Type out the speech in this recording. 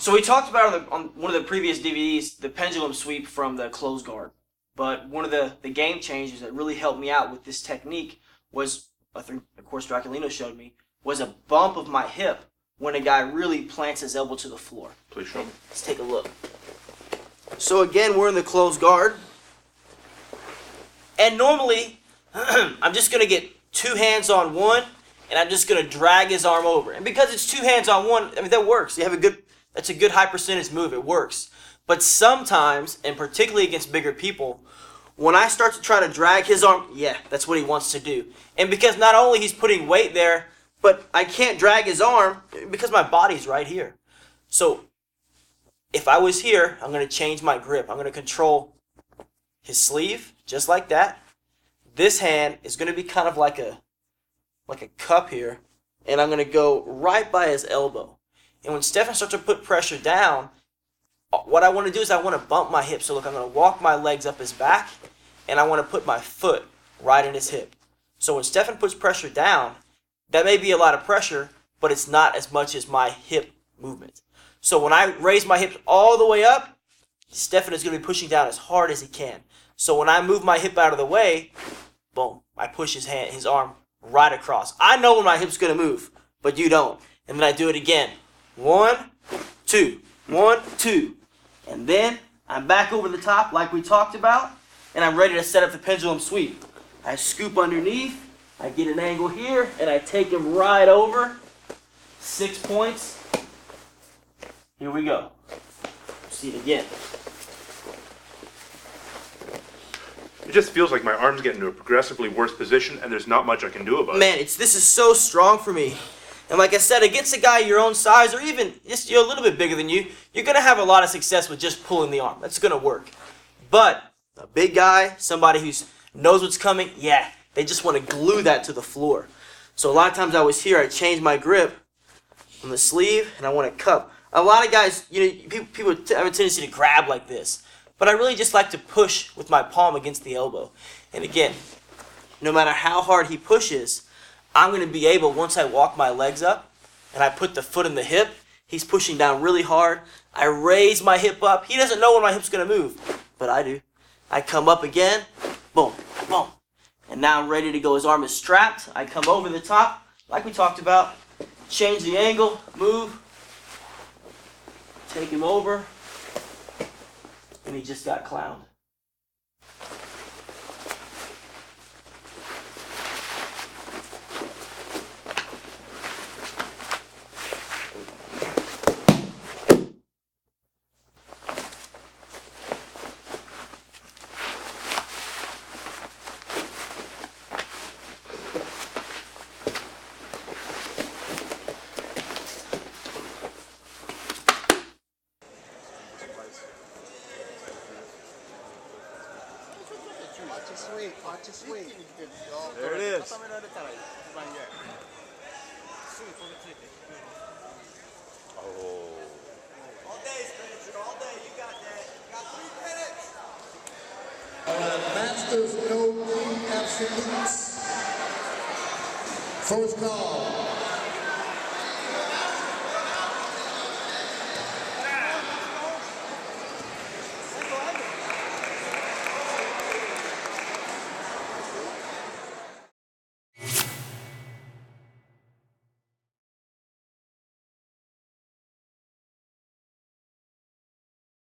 So we talked about on one of the previous DVDs, the pendulum sweep from the close guard. But one of the game changers that really helped me out with this technique was, of course, Draculino showed me, was a bump of my hip when a guy really plants his elbow to the floor. Please show me. Let's take a look. So again, we're in the close guard. And normally, I'm just going to get two hands on one, and I'm just going to drag his arm over. And because it's two hands on one, I mean, that works. That's a good high percentage move. It works. But sometimes, and particularly against bigger people, when I start to try to drag his arm, yeah, that's what he wants to do. And because not only he's putting weight there, but I can't drag his arm because my body's right here. So if I was here, I'm going to change my grip. I'm going to control his sleeve, just like that. This hand is going to be kind of like a cup here, and I'm going to go right by his elbow. And when Stefan starts to put pressure down, what I want to do is I want to bump my hip. So look, I'm going to walk my legs up his back, and I want to put my foot right in his hip. So when Stefan puts pressure down, that may be a lot of pressure, but it's not as much as my hip movement. So when I raise my hips all the way up, Stefan is going to be pushing down as hard as he can. So when I move my hip out of the way, boom, I push his arm right across. I know when my hip's going to move, but you don't. And then I do it again. 1, 2, 1, 2. And then I'm back over the top like we talked about, and I'm ready to set up the pendulum sweep. I scoop underneath, I get an angle here, and I take him right over. 6 points. Here we go. See it again. It just feels like my arms get into a progressively worse position, and there's not much I can do about it. Man, this is so strong for me. And like I said, against a guy your own size, or even just a little bit bigger than you, you're going to have a lot of success with just pulling the arm. That's going to work. But a big guy, somebody who knows what's coming, yeah, they just want to glue that to the floor. So a lot of times I was here, I changed my grip on the sleeve, and I want to cup. A lot of guys, people have a tendency to grab like this. But I really just like to push with my palm against the elbow. And again, no matter how hard he pushes, I'm going to be able, once I walk my legs up and I put the foot in the hip, he's pushing down really hard. I raise my hip up. He doesn't know when my hip's going to move, but I do. I come up again, boom, boom. And now I'm ready to go. His arm is strapped. I come over the top, like we talked about, change the angle, move, take him over, and he just got clowned. There it is. Oh. All day, Spencer, all day. You got that. You got 3 minutes. All right, Masters No Absolutes. First call.